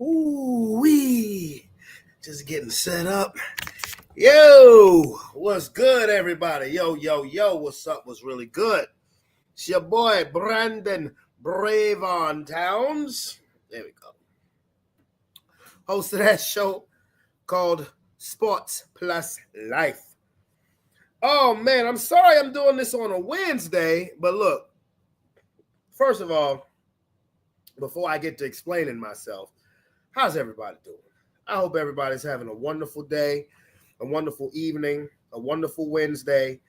Ooh-wee. Just getting set up. Yo, what's good, everybody? Yo, what's up? What's really good? It's your boy, Brandon Bravon Towns. There we go. Host of that show called Sports Plus Life. Oh, man, I'm sorry I'm doing this on a Wednesday, but look, first of all, before I get to explaining myself, how's everybody doing? I hope everybody's having a wonderful day, a wonderful evening, a wonderful Wednesday.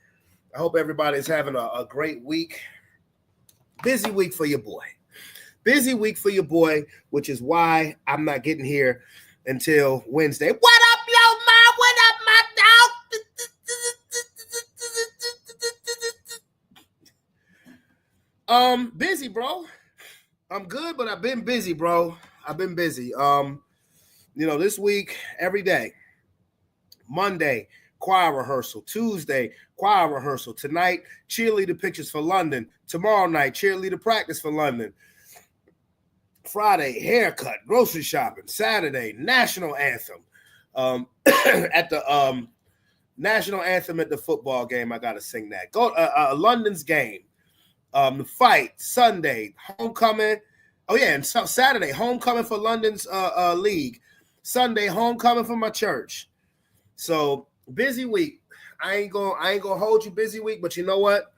I hope everybody's having a great week. Busy week for your boy. Busy week for your boy, which is why I'm not getting here until Wednesday. What up, yo, ma? What up, my dog? Busy, bro. I'm good, but I've been busy, bro. I've been busy. This week, every day. Monday, choir rehearsal. Tuesday, choir rehearsal. Tonight, cheerleader pictures for London. Tomorrow night, cheerleader practice for London. Friday, haircut, grocery shopping. Saturday, national anthem. At the national anthem at the football game, I gotta sing that. Go London's game. The fight. Sunday, homecoming. Oh yeah, and so Saturday, homecoming for London's league. Sunday, homecoming for my church. So busy week. I ain't gonna hold you busy week, but you know what?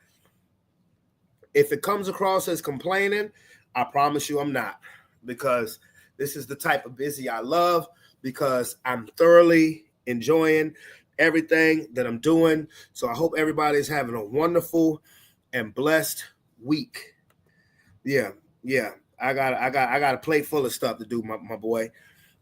If it comes across as complaining, I promise you I'm not, because this is the type of busy I love, because I'm thoroughly enjoying everything that I'm doing. So I hope everybody's having a wonderful and blessed week. Yeah. I got a plate full of stuff to do, my boy.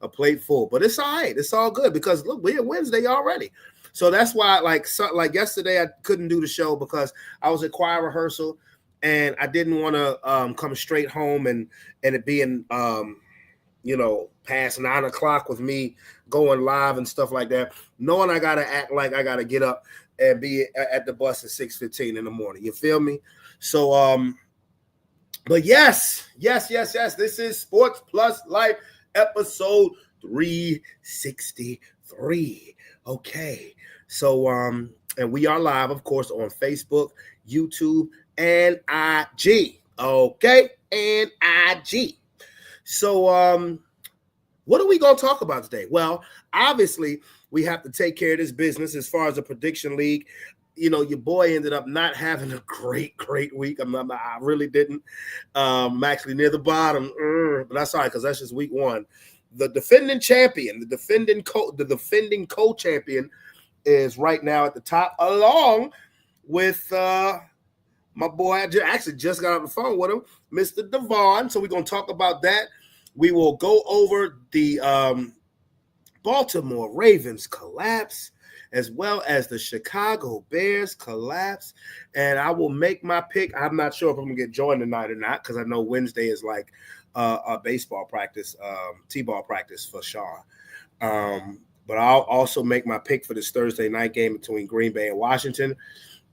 A plate full, but it's all right. It's all good, because look, we're Wednesday already. So that's why, like yesterday, I couldn't do the show because I was at choir rehearsal, and I didn't want to come straight home and it being past 9 o'clock with me going live and stuff like that, knowing I gotta act like I gotta get up and be at the bus at 6:15 in the morning. You feel me? So but yes, this is Sports Plus Life, episode 363. Okay. So and we are live, of course, on Facebook, YouTube, and IG. Okay, and IG. So what are we going to talk about today? Well, obviously, we have to take care of this business as far as the prediction league. Your boy ended up not having a great week. I really didn't. I'm actually near the bottom, but that's all right, because that's just week one. The defending champion, the defending co-champion is right now at the top, along with my boy. I actually just got on the phone with him, Mr. Devon. So we're going to talk about that. We will go over the Baltimore Ravens collapse, as well as the Chicago Bears collapse. And I will make my pick. I'm not sure if I'm going to get joined tonight or not, because I know Wednesday is like a baseball practice, T-ball practice for Sean. But I'll also make my pick for this Thursday night game between Green Bay and Washington.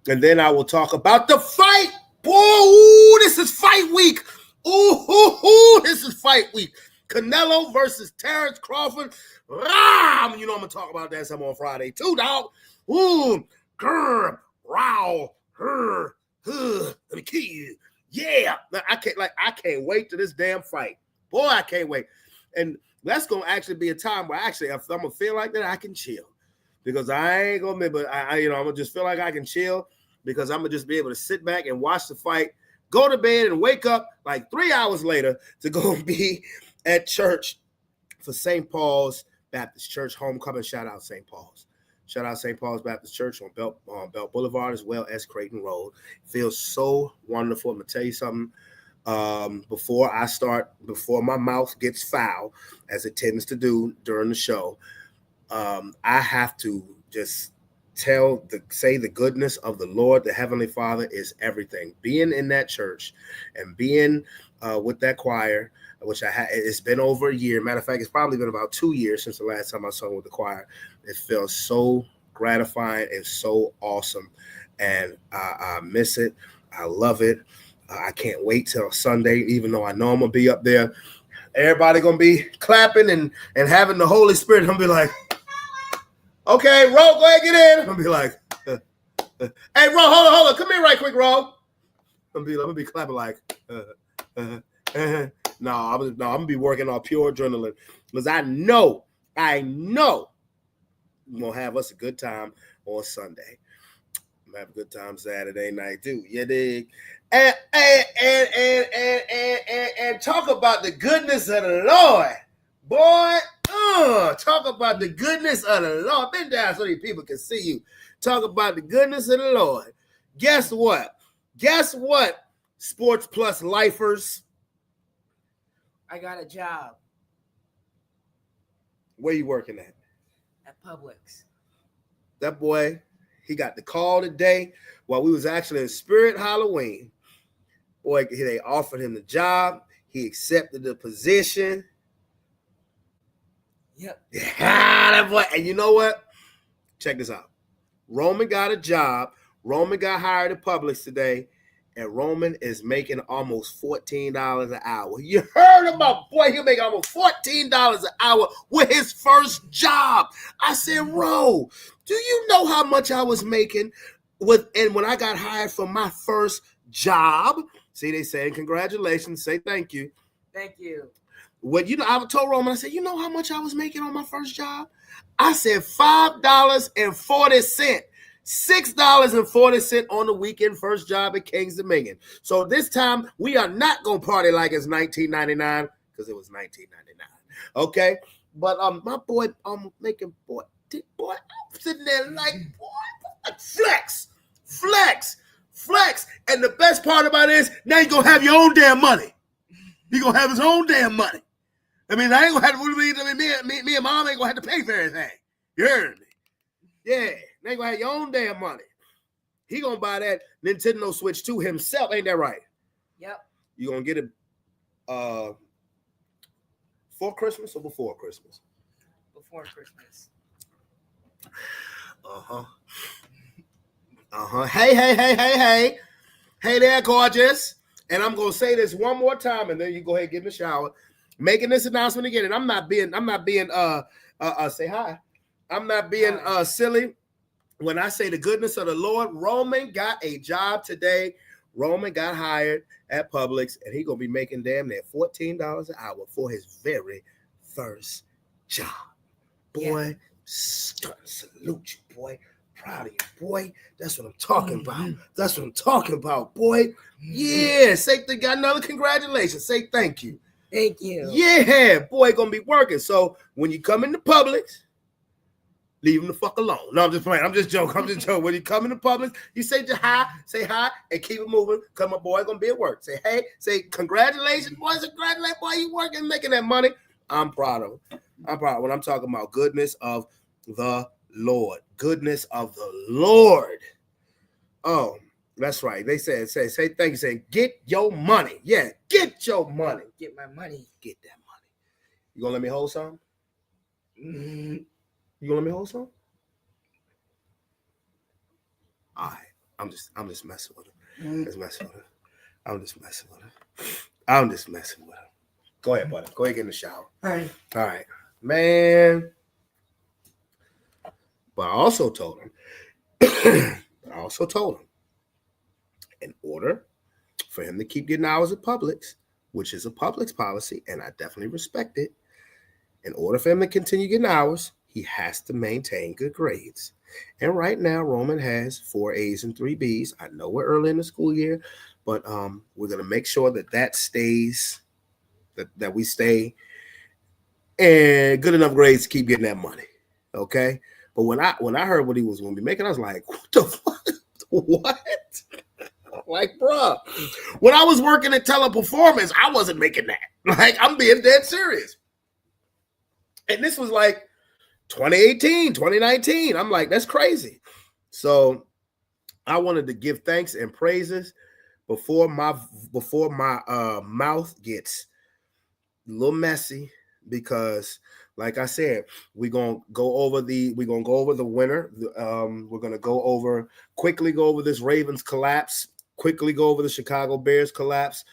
And then I will talk about the fight. Ooh, this is fight week. Ooh, this is fight week. Canelo versus Terrence Crawford. I'm going to talk about that some on Friday too, dog. Ooh, grr, row, let me kill you. Yeah, I can't wait to this damn fight. Boy, I can't wait. And that's going to actually be a time where actually, if I'm going to feel like that, I can chill. Because I ain't going to, but I'm going to just feel like I can chill, because I'm going to just be able to sit back and watch the fight, go to bed, and wake up like 3 hours later to go be at church for St. Paul's Baptist Church homecoming. Shout out St. Paul's. Shout out St. Paul's Baptist Church on Belt Boulevard, as well as Creighton Road. Feels so wonderful. I'm going to tell you something. Before my mouth gets foul, as it tends to do during the show, I have to just say the goodness of the Lord, the Heavenly Father, is everything. Being in that church and being with that choir, which it's been over a year. Matter of fact, it's probably been about 2 years since the last time I sung with the choir. It feels so gratifying and so awesome, and I miss it. I love it. I can't wait till Sunday, even though I know I'm gonna be up there Everybody gonna be clapping and having the Holy Spirit. I'm gonna be like, okay, Ro, go ahead, get in. I'm gonna be like, hey, Ro, hold on, come here right quick, Ro. I'm gonna be clapping like, no, I'm gonna be working on pure adrenaline because I know we're gonna have us a good time on Sunday. I'm gonna have a good time Saturday night too. You dig? And talk about the goodness of the Lord, boy. Talk about the goodness of the Lord. Bend down so these people can see you. Talk about the goodness of the Lord. Guess what? Sports Plus lifers. I got a job. Where you working at? At Publix. That boy, he got the call today while we was actually in Spirit Halloween. Boy, they offered him the job. He accepted the position. Yep. That boy. And you know what? Check this out. Roman got a job. Roman got hired at Publix today. And Roman is making almost $14 an hour. You heard him, my boy. He'll make almost $14 an hour with his first job. I said, Ro, do you know how much I was making when I got hired for my first job? See, they saying congratulations. Say thank you. Thank you. Well, I told Roman, I said, you know how much I was making on my first job? I said $5.40. $6.40 on the weekend first job at King's Dominion. So this time we are not gonna party like it's 1999 because it was 1999. Okay, but my boy, I'm making boy, I'm sitting there like flex, and the best part about it is now you gonna have your own damn money. He gonna have his own damn money. I mean, I ain't gonna have to. Me and Mom ain't gonna have to pay for everything. You heard me? Yeah. They gonna have your own damn money. He gonna buy that Nintendo Switch 2 himself, ain't that right? Yep. You gonna get it for Christmas or before Christmas? Before Christmas. Hey there, gorgeous. And I'm gonna say this one more time, and then you go ahead and get in the shower. Making this announcement again, and I'm not being say hi. I'm not being silly. When I say the goodness of the Lord, Roman got a job today. Roman got hired at Publix, and he's going to be making damn near $14 an hour for his very first job. Boy, salute you, boy. Proud of you, boy. That's what I'm talking about. Boy. Yeah, got another congratulations. Say thank you. Thank you. Yeah, boy, going to be working. So when you come into Publix, leave him the fuck alone. No, I'm just playing. I'm just joking. When you come into Publix, you say hi, and keep it moving. Cause my boy gonna be at work. Say hey, say congratulations, boy. Congratulations, boy. You working, making that money. I'm proud of him. When I'm talking about goodness of the Lord. Goodness of the Lord. Oh, that's right. They say thank you. Say get your money. Yeah, get your money. Get my money. Get that money. You gonna let me hold some? You gonna let me hold some? All right. I'm just messing with him. I'm just messing with him. Go ahead, buddy. Go ahead, get in the shower. All right. Man. But I also told him, in order for him to keep getting hours at Publix, which is a Publix policy, and I definitely respect it, in order for him to continue getting hours, he has to maintain good grades. And right now, Roman has 4 A's and 3 B's. I know we're early in the school year, but we're going to make sure that stays, that we stay and good enough grades to keep getting that money. Okay? But when I heard what he was going to be making, I was like, what the fuck? What? Like, bruh, when I was working at Teleperformance, I wasn't making that. Like, I'm being dead serious. And this was like 2018, 2019. I'm like, that's crazy. So I wanted to give thanks and praises before my mouth gets a little messy, because like I said, we're gonna go over the winner. We're gonna quickly go over this Ravens collapse, quickly go over the Chicago Bears collapse,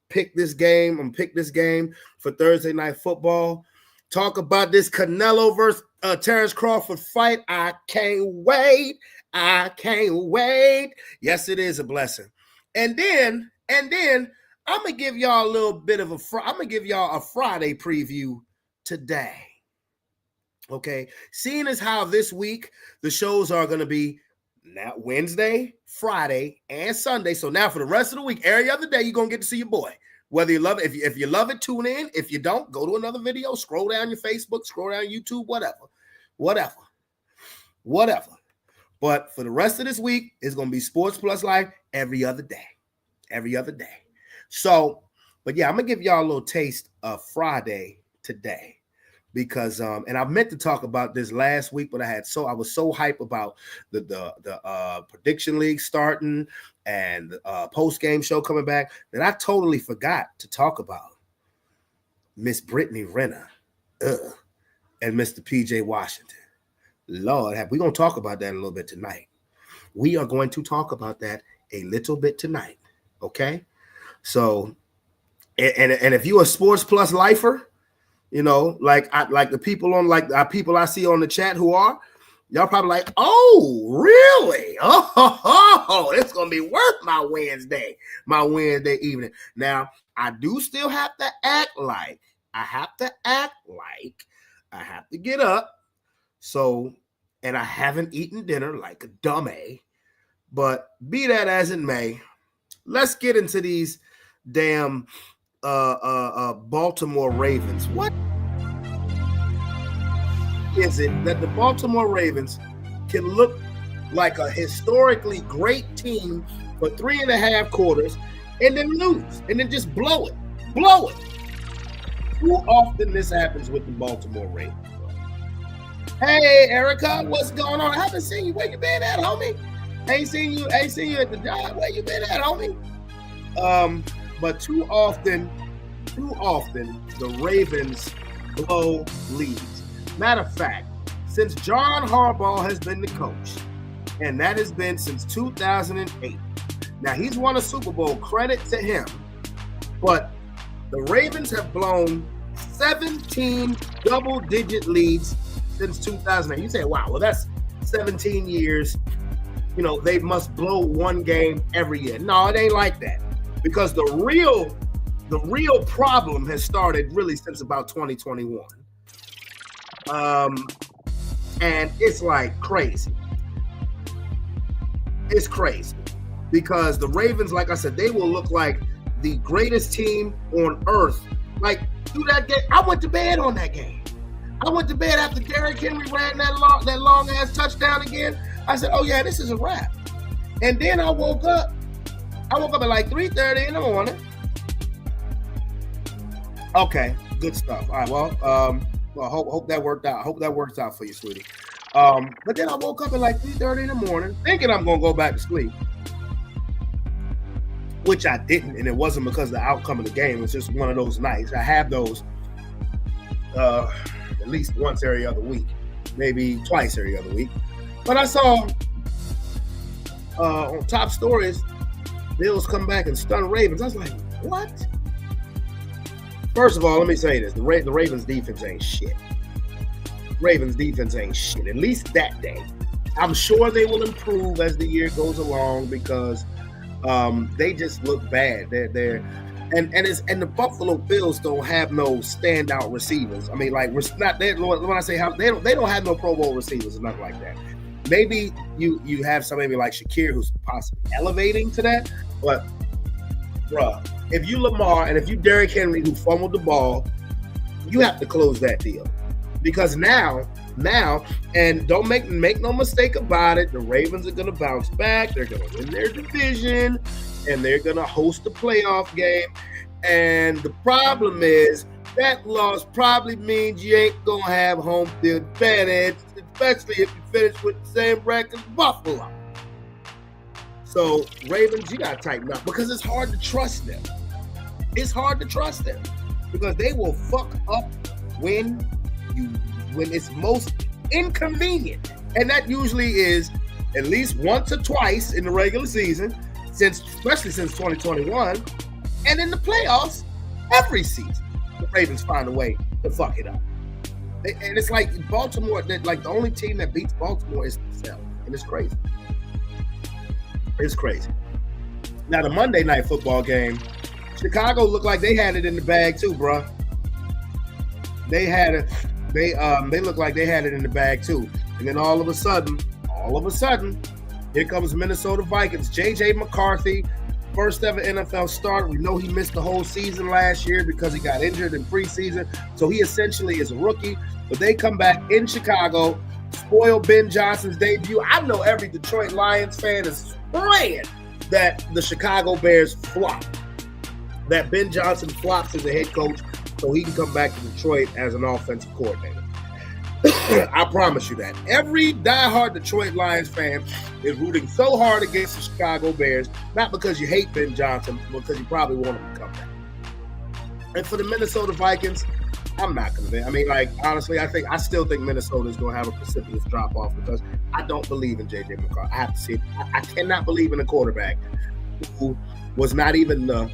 pick this game. I'm pick this game for Thursday Night Football. Talk about this Canelo versus Terrence Crawford fight. I can't wait. I can't wait. Yes, it is a blessing. And then I'm gonna give y'all a little bit of I'm gonna give y'all a Friday preview today. Okay, seeing as how this week the shows are gonna be now Wednesday, Friday, and Sunday. So now for the rest of the week, every other day, you're gonna get to see your boy. Whether you love it, if you love it, tune in. If you don't, go to another video, scroll down your Facebook, scroll down YouTube, whatever. But for the rest of this week, it's going to be Sports Plus Life every other day. So, but yeah, I'm going to give y'all a little taste of Friday today because, and I meant to talk about this last week, but I was so hyped about the prediction league starting and the post-game show coming back that I totally forgot to talk about Miss Brittany Renner and Mr. PJ Washington. Lord, we're going to talk about that a little bit tonight. We are going to talk about that a little bit tonight, okay? So, and if you're a Sports Plus lifer, you know, like the people people I see on the chat who are, y'all probably like, oh, really? Oh, it's going to be worth my Wednesday evening. Now, I do still have to act like I have to get up. So, and I haven't eaten dinner like a dummy. But be that as it may, let's get into these damn Baltimore Ravens. What is it that the Baltimore Ravens can look like a historically great team for 3.5 quarters and then lose and then just blow it? Too often this happens with the Baltimore Ravens. Hey, Erica, what's going on? I haven't seen you. Where you been at, homie? Ain't seen you at the job. Where you been at, homie? But too often, the Ravens blow leads. Matter of fact, since John Harbaugh has been the coach, and that has been since 2008. Now, he's won a Super Bowl, credit to him, but the Ravens have blown 17 double-digit leads since 2008. You say, wow, well, that's 17 years. You know, they must blow one game every year. No, it ain't like that. Because the real problem has started really since about 2021. And it's like crazy. It's crazy. Because the Ravens, like I said, they will look like the greatest team on earth. Like, through that game, I went to bed on that game. I went to bed after Derrick Henry ran that long ass touchdown again. I said, oh yeah, this is a wrap. And then I woke up at like 3:30 in the morning. Okay, good stuff. All right, well, hope that worked out. Hope that works out for you, sweetie. But then I woke up at like 3:30 in the morning thinking I'm going to go back to sleep, which I didn't, and it wasn't because of the outcome of the game. It's just one of those nights. I have those at least once every other week, maybe twice every other week. But I saw on top stories, Bills come back and stun Ravens. I was like, what? First of all, let me say this. The Ravens defense ain't shit. At least that day. I'm sure they will improve as the year goes along because they just look bad. And the Buffalo Bills don't have no standout receivers. I mean, like, when I say how they don't have no Pro Bowl receivers or nothing like that. Maybe you have somebody like Shakir who's possibly elevating to that, but bruh, if you Lamar and if you Derrick Henry who fumbled the ball, you have to close that deal. Because now, and don't make no mistake about it, the Ravens are going to bounce back. They're going to win their division, and they're going to host a playoff game. And the problem is that loss probably means you ain't going to have home field advantage, especially if you finish with the same record as Buffalo. So, Ravens, you got to tighten up because it's hard to trust them. Because they will fuck up when it's most inconvenient. And that usually is at least once or twice in the regular season, especially since 2021. And in the playoffs, every season, the Ravens find a way to fuck it up. And it's like Baltimore, like the only team that beats Baltimore is themselves. And it's crazy. It's crazy. Now, the Monday Night Football game, Chicago looked like they had it in the bag too, bro. They had it. They looked like they had it in the bag too. And then all of a sudden, here comes Minnesota Vikings. J.J. McCarthy, first ever NFL start. We know he missed the whole season last year because he got injured in preseason. So he essentially is a rookie. But they come back in Chicago, spoil Ben Johnson's debut. I know every Detroit Lions fan is praying that the Chicago Bears flop, that Ben Johnson flops as a head coach so he can come back to Detroit as an offensive coordinator. I promise you that. Every diehard Detroit Lions fan is rooting so hard against the Chicago Bears, not because you hate Ben Johnson, but because you probably want him to come back. And for the Minnesota Vikings, I'm not convinced. I mean, like, honestly, I still think Minnesota is going to have a precipitous drop-off because I don't believe in J.J. McCarthy. I have to see it. I cannot believe in a quarterback who was not even the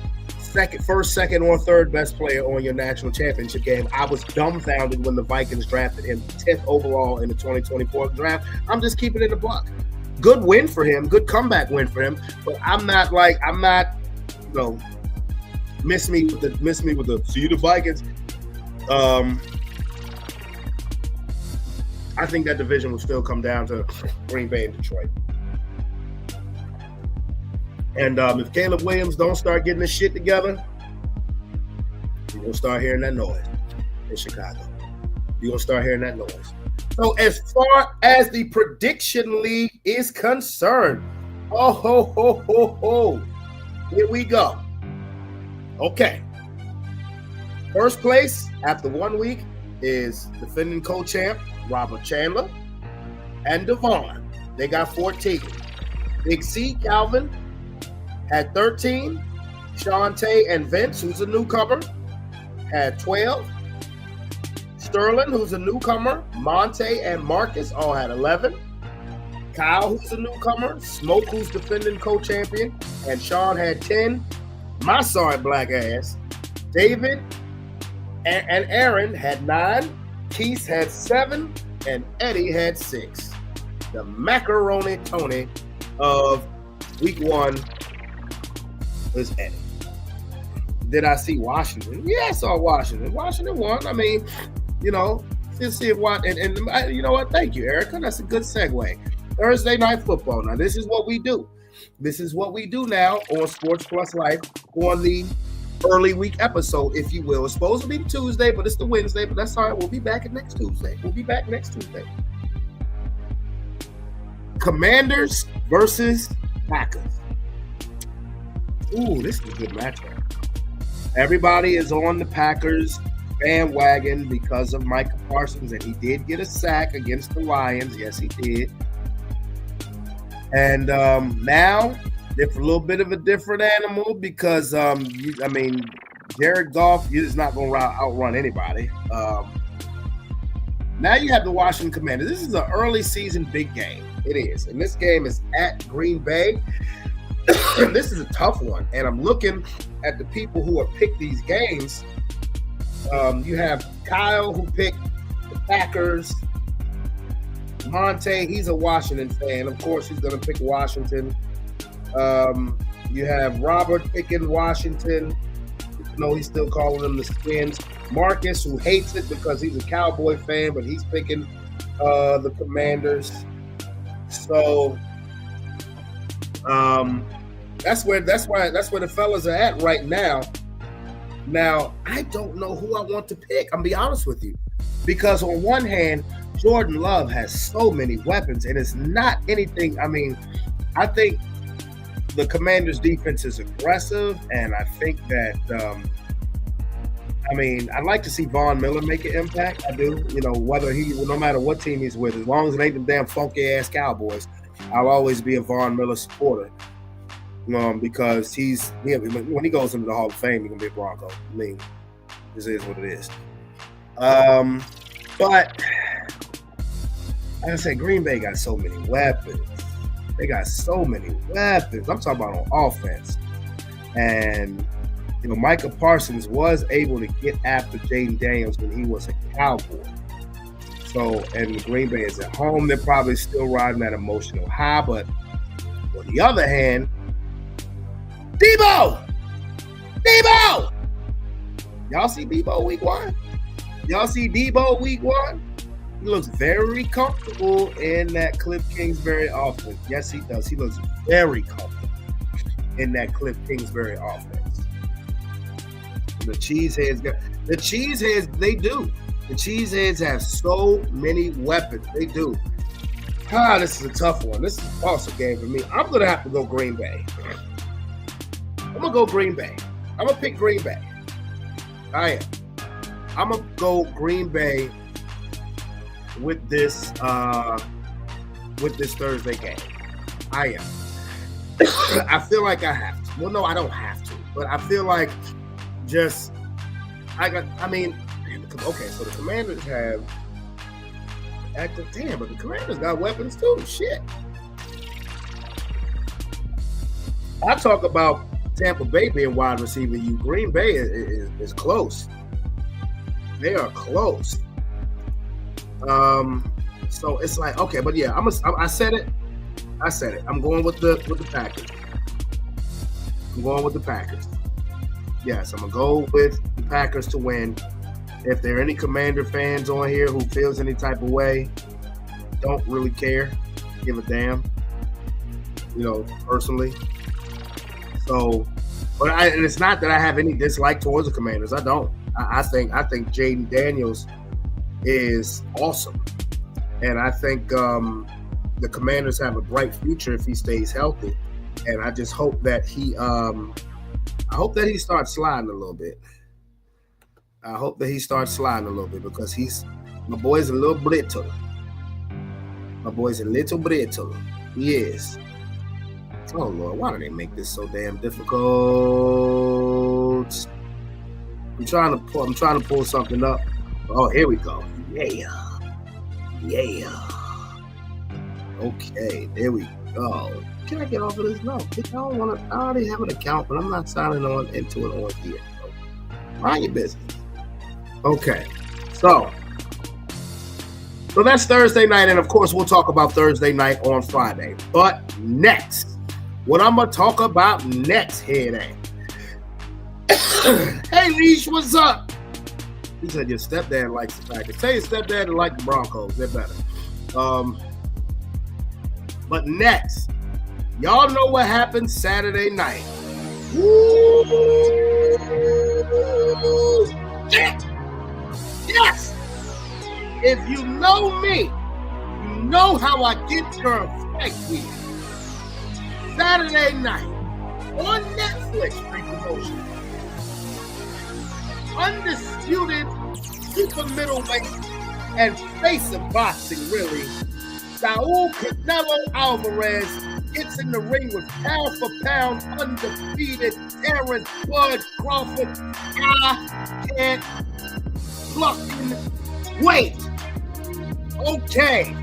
first, second, or third best player on your national championship game. I was dumbfounded when the Vikings drafted him 10th overall in the 2024 draft. I'm just keeping it a buck. Good win for him, good comeback win for him, but I'm not, miss me with the see the Vikings. I think that division will still come down to Green Bay and Detroit. And if Caleb Williams don't start getting his shit together, you're going to start hearing that noise in Chicago. You're going to start hearing that noise. So as far as the prediction league is concerned, here we go. Okay. First place after 1 week is defending co-champ Robert Chandler and Devon. They got 14. Big C, Calvin, had 13. Shantae and Vince, who's a newcomer, had 12. Sterling, who's a newcomer, Monte and Marcus all had 11. Kyle, who's a newcomer, Smoke, who's defending co-champion, and Sean had 10. My sorry black ass, David and Aaron had 9. Keith had 7, and Eddie had 6. The macaroni Tony of week 1 is Eddie. Did I see Washington? Yeah, I saw Washington. Washington won. I mean, let's see if what and you know what? Thank you, Erica. That's a good segue. Thursday Night Football. Now, this is what we do. This is what we do now on Sports Plus Life on the early week episode, if you will. It's supposed to be Tuesday, but it's the Wednesday, but that's all right. We'll be back next Tuesday. Commanders versus Packers. Ooh, this is a good matchup. Everybody is on the Packers bandwagon because of Micah Parsons, and he did get a sack against the Lions. Yes, he did. And now they're a little bit of a different animal because, Jared Goff is not going to outrun anybody. Now you have the Washington Commanders. This is an early season big game. It is. And this game is at Green Bay. This is a tough one. And I'm looking at the people who have picked these games. You have Kyle, who picked the Packers. Monte, he's a Washington fan. Of course, he's going to pick Washington. You have Robert picking Washington. No, he's still calling them the Skins. Marcus, who hates it because he's a Cowboy fan, but he's picking the Commanders. So that's where the fellas are at right now. Now, I don't know who I want to pick. I'm gonna be honest with you, because on one hand, Jordan Love has so many weapons, and it's not anything. I mean, I think the Commanders' defense is aggressive, and I think that I'd like to see Von Miller make an impact. I do. No matter what team he's with, as long as it ain't them damn funky ass Cowboys, I'll always be a Von Miller supporter. Because when he goes into the Hall of Fame, he's gonna be a Bronco. I mean, this is what it is. But like I said, Green Bay got so many weapons. They got so many weapons. I'm talking about on offense. And Micah Parsons was able to get after Jaden Daniels when he was a Cowboy. So, and Green Bay is at home. They're probably still riding that emotional high. But on the other hand, Debo! Y'all see Debo week 1? Y'all see Debo week 1? He looks very comfortable in that Cliff Kingsbury offense. Yes, he does. He looks very comfortable in that Cliff Kingsbury offense. The Cheeseheads, they do. The Cheeseheads have so many weapons. They do. This is a tough one. This is also a game for me. I'm going to have to go Green Bay. I'm going to go Green Bay. I'm going to pick Green Bay. I am. I'm going to go Green Bay with this Thursday game. I am. I feel like I have to. Well, no, I don't have to. But I feel like okay, so the Commanders have active. Damn, but the Commanders got weapons too. Shit. I talk about Tampa Bay being wide receiver. Green Bay is close. They are close. So it's like, okay, but yeah, I said it. I'm going with the Packers. I'm going with the Packers. Yes, I'm gonna go with the Packers to win. If there are any Commander fans on here who feels any type of way, don't really care, give a damn, personally. So, and it's not that I have any dislike towards the Commanders. I don't. I think Jaden Daniels is awesome, and I think the Commanders have a bright future if he stays healthy. And I just hope that he starts sliding a little bit. I hope that he starts sliding a little bit because my boy's a little brittle. He is. Oh Lord, why do they make this so damn difficult? I'm trying to pull something up. Oh, here we go. Yeah. Okay, there we go. Can I get off of this? No, I don't want to. I already have an account, but I'm not signing on into it on here. So mind your business. Okay, so that's Thursday night, and of course we'll talk about Thursday night on Friday. But next, what I'm gonna talk about next here, hey Leash, what's up? He said your stepdad likes the Packers. Tell your stepdad to like the Broncos. They're better. But next, y'all know what happened Saturday night. Woo! Yes! If you know me, you know how I get your effect here. Saturday night on Netflix pre-promotion. Undisputed super middleweight and face of boxing, really. Saul Canelo Alvarez gets in the ring with pound for pound undefeated Terrence Bud Crawford. I can't fucking wait. Okay.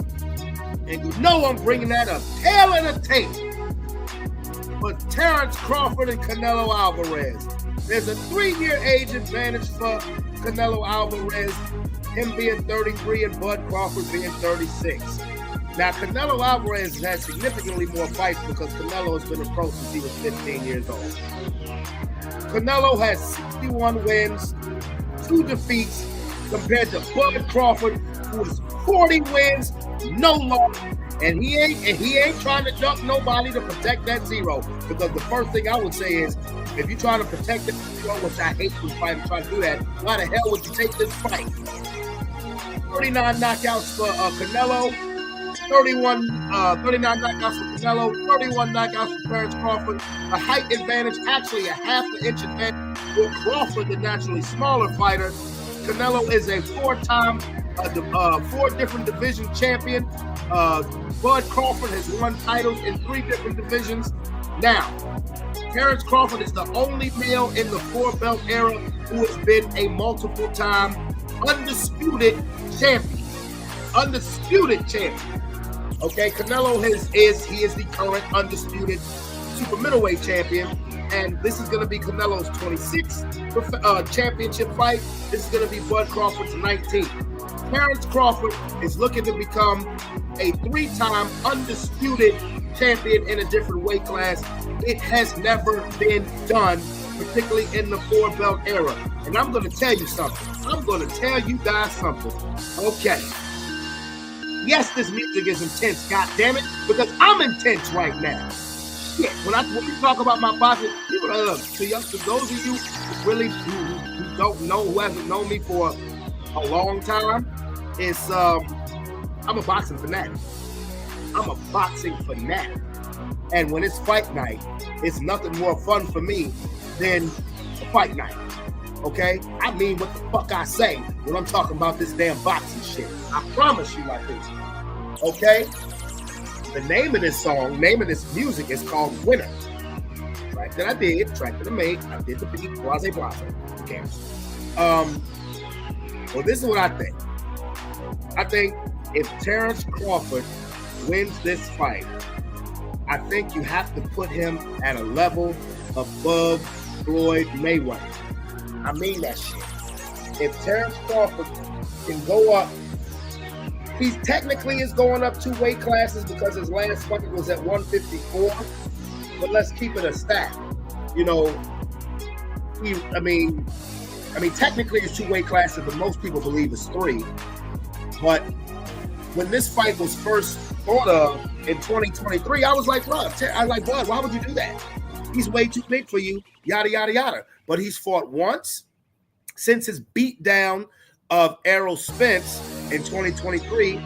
And you know I'm bringing that up. Tail of the tape. But Terrence Crawford and Canelo Alvarez. There's a 3-year age advantage for Canelo Alvarez, him being 33 and Bud Crawford being 36. Now, Canelo Alvarez has had significantly more fights because Canelo has been a pro since he was 15 years old. Canelo has 61 wins, 2 defeats, compared to Bud Crawford, who has 40 wins, no loss, and he ain't trying to jump nobody to protect that 0. Because the first thing I would say is, if you're trying to protect that 0, which I hate when fighters try to do that, why the hell would you take this fight? 39 knockouts for Canelo. 39 knockouts for Canelo, 31 knockouts for Terrence Crawford. A height advantage, actually a half an inch advantage for Crawford, the naturally smaller fighter. Canelo is a 4-time, 4 different division champion. Bud Crawford has won titles in 3 different divisions. Now, Terrence Crawford is the only male in the 4-belt era who has been a multiple-time undisputed champion. Okay, Canelo is the current undisputed super middleweight champion, and this is going to be Canelo's 26th championship fight. This is going to be Bud Crawford's 19th. Terrence Crawford is looking to become a 3-time undisputed champion in a different weight class. It has never been done, particularly in the 4-belt era. And I'm going to tell you something. I'm going to tell you guys something. Okay. Yes, this music is intense, goddammit, because I'm intense right now. Shit, when we talk about my boxing, people are to those of you who really who don't know, who hasn't known me for a long time, it's I'm a boxing fanatic. I'm a boxing fanatic. And when it's fight night, it's nothing more fun for me than a fight night. Okay? I mean what the fuck I say when I'm talking about this damn boxing shit. I promise you like this. Okay? The name of this song, name of this music is called Winner. Track that I did, track that I made, I did the beat, blase. Who cares? Well, this is what I think. I think if Terrence Crawford wins this fight, I think you have to put him at a level above Floyd Mayweather. I mean that shit. If Terrence Crawford can go up, he technically is going up 2 weight classes because his last fight was at 154. But let's keep it a stat. You know, I mean, technically it's 2 weight classes, but most people believe it's 3. But when this fight was first thought of in 2023, I was like, Bud, why would you do that? He's way too big for you, yada, yada, yada. But he's fought once since his beatdown of Errol Spence in 2023,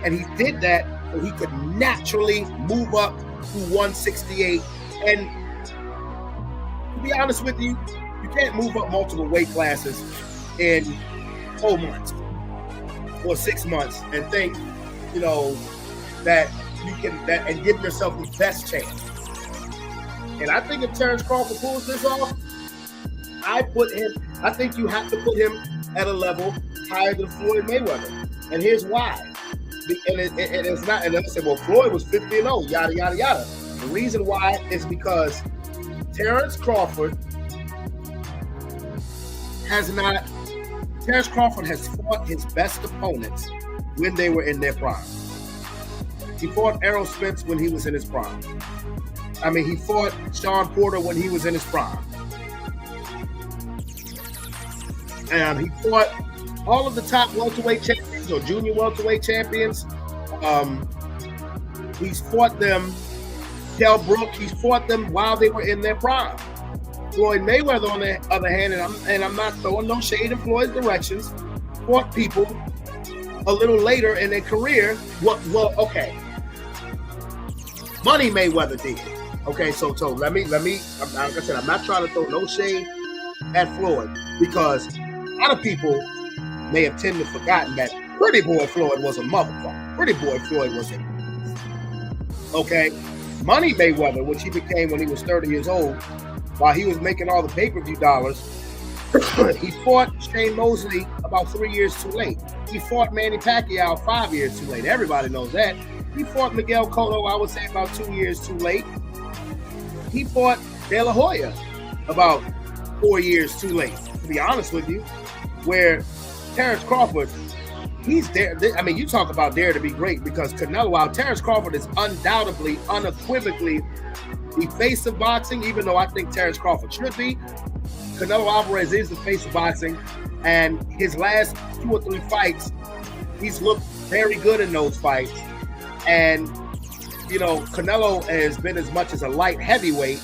and he did that so he could naturally move up to 168. And to be honest with you, you can't move up multiple weight classes in 4 months or 6 months and think, you know, that you can and give yourself the best chance. And I think if Terrence Crawford pulls this off, I think you have to put him at a level higher than Floyd Mayweather. And here's why. And it's not, and I said, well, Floyd was 50-0, yada, yada, yada. The reason why is because Terrence Crawford has fought his best opponents when they were in their prime. He fought Errol Spence when he was in his prime. I mean, he fought Sean Porter when he was in his prime. And he fought all of the top welterweight champions or junior welterweight champions. He's fought them, Kell Brook, he's fought them while they were in their prime. Floyd Mayweather, on the other hand, and I'm not throwing no shade in Floyd's directions, fought people a little later in their career. Okay. Money Mayweather did. Okay, so let me, like I said, I'm not trying to throw no shade at Floyd because a lot of people may have tended to forgotten that Pretty Boy Floyd was a motherfucker. Pretty Boy Floyd was a okay. Money Mayweather, which he became when he was 30 years old, while he was making all the pay-per-view dollars, he fought Shane Mosley about 3 years too late. He fought Manny Pacquiao 5 years too late. Everybody knows that. He fought Miguel Cotto, I would say, about 2 years too late. He fought De La Hoya about 4 years too late, to be honest with you. Where Terrence Crawford, he's there. I mean, you talk about dare to be great because Canelo, while Terrence Crawford is undoubtedly, unequivocally the face of boxing, even though I think Terrence Crawford should be, Canelo Alvarez is the face of boxing. And his last 2 or 3 fights, he's looked very good in those fights. And, you know, Canelo has been as much as a light heavyweight.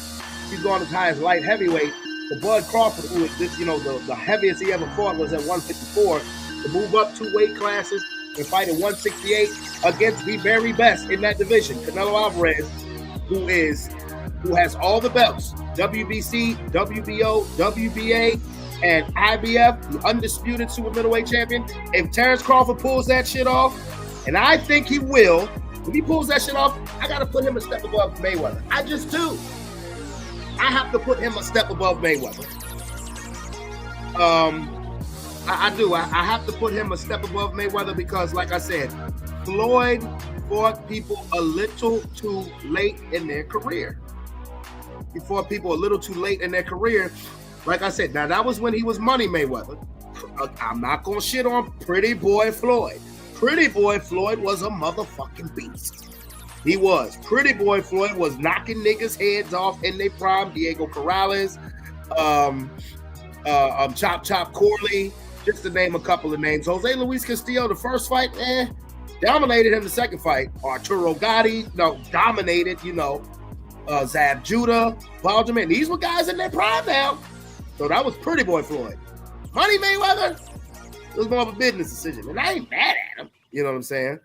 He's gone as high as light heavyweight. For Bud Crawford, who is this, you know, the heaviest he ever fought was at 154, to move up 2 weight classes and fight at 168 against the very best in that division, Canelo Alvarez, who has all the belts, WBC, WBO, WBA, and IBF, the undisputed super middleweight champion. If Terrence Crawford pulls that shit off, and I think he will, if he pulls that shit off, I got to put him a step above Mayweather. I just do. I have to put him a step above Mayweather. I do. I have to put him a step above Mayweather because, like I said, Floyd fought people a little too late in their career. He fought people a little too late in their career. Like I said, now that was when he was Money Mayweather. I'm not gonna shit on Pretty Boy Floyd. Pretty Boy Floyd was a motherfucking beast. He was. Pretty Boy Floyd was knocking niggas' heads off in their prime. Diego Corrales, Chop Chop Corley, just to name a couple of names. Jose Luis Castillo, the first fight, dominated him the second fight. Arturo Gotti, dominated, Zab Judah, Balderman. These were guys in their prime now. So that was Pretty Boy Floyd. Money Mayweather, it was more of a business decision. And I ain't mad at him. You know what I'm saying?